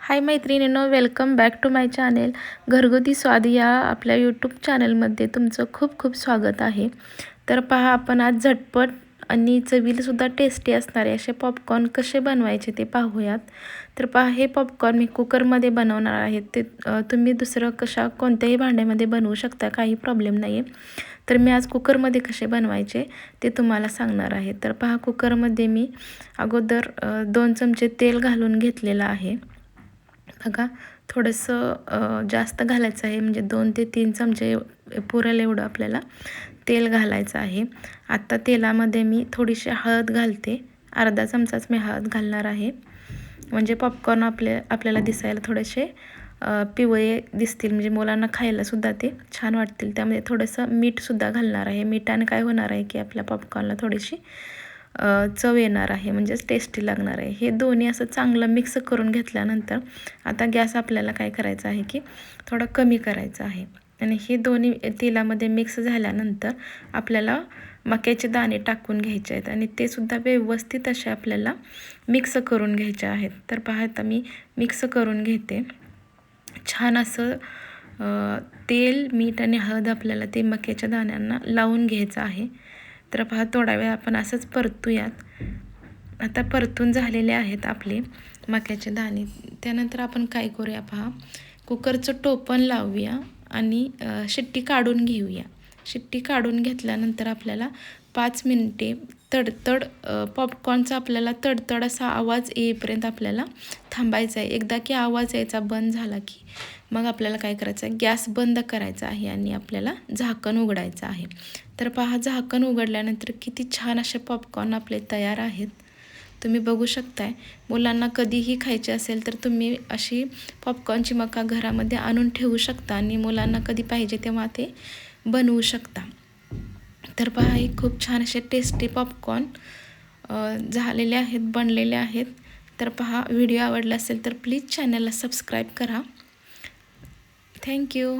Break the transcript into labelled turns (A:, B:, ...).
A: हाय मैत्रिणींनो, welcome back to my channel. घरगुती स्वाद या आपल्या यूट्यूब चॅनलमध्ये तुमचं खूप खूप स्वागत आहे. तर पहा, आपण आज झटपट आणि चवीलासुद्धा टेस्टी असणारे असे पॉपकॉर्न कसे बनवायचे ते पाहूयात. तर पहा, हे पॉपकॉर्न मी कुकरमध्ये बनवणार आहे. ते तुम्ही दुसरं कोणत्याही भांड्यामध्ये बनवू शकता, काही प्रॉब्लेम नाही आहे. तर मी आज कुकरमध्ये कसे बनवायचे ते तुम्हाला सांगणार आहे. तर पहा, कुकरमध्ये मी अगोदर 2 चमचे तेल घालून घेतलेलं आहे. बघा, थोडंसं जास्त घालायचं आहे, म्हणजे 2 ते 3 चमचे पुरेल एवढं आपल्याला तेल घालायचं आहे. आता तेलामध्ये मी थोडीशी हळद घालते. अर्धा चमचाच मी हळद घालणार आहे, म्हणजे पॉपकॉर्न आपल्याला दिसायला थोडेसे पिवळे दिसतील, म्हणजे मुलांना खायलासुद्धा ते छान वाटतील. त्यामध्ये थोडंसं मीठसुद्धा घालणार आहे. मिठाने काय होणार आहे की आपल्या पॉपकॉर्नला थोडीशी चव येणार आहे, म्हणजेच टेस्टी लागणार आहे. हे दोन्ही असं चांगलं मिक्स करून घेतल्यानंतर आता गॅस आपल्याला काय करायचं आहे की थोडा कमी करायचा आहे. आणि हे दोन्ही तेलामध्ये मिक्स झाल्यानंतर आपल्याला मक्याचे दाणे टाकून घ्यायचे आहेत आणि ते सुद्धा व्यवस्थित असे आपल्याला मिक्स करून घ्यायचे आहेत. तर पहा, आता मी मिक्स करून घेते. छान असं तेल, मीठ आणि हळद आपल्याला ते मक्याच्या दाण्यांना लावून घ्यायचं आहे. तर पहा, थोडा वेळ आपण असंच परतूयात. आता परतून झालेले आहेत आपले मक्याचे दाणे. त्यानंतर आपण काय करूया, पहा, कुकरचं टोपण लावूया आणि शिट्टी काढून घेऊया. शिट्टी काढून घेतल्यानंतर आपल्याला 5 मिनिटे तडतड पॉपकॉर्नचा आपल्याला तडतड असा आवाज येईपर्यंत आपल्याला थांबायचा आहे. एकदा की आवाज यायचा बंद झाला की मग आपल्याला काय करायचं आहे, गॅस बंद करायचा आहे आणि आपल्याला झाकण उघडायचं आहे. तर पहा, झाकण उघडल्यानंतर किती छान असे पॉपकॉर्न आपले तयार आहेत. तुम्ही बघू शकताय. मुलांना कधीही खायचे असेल तर तुम्ही अशी पॉपकॉर्नची मका घरामध्ये आणून ठेवू शकता आणि मुलांना कधी पाहिजे तेव्हा ते बनवू शकता. तर पहा, हे खूप छान असे टेस्टी पॉपकॉर्न झालेले आहेत, बनलेले आहेत. तर पहा, व्हिडिओ आवडला असेल तर प्लीज चॅनलला सबस्क्राईब करा. थँक्यू.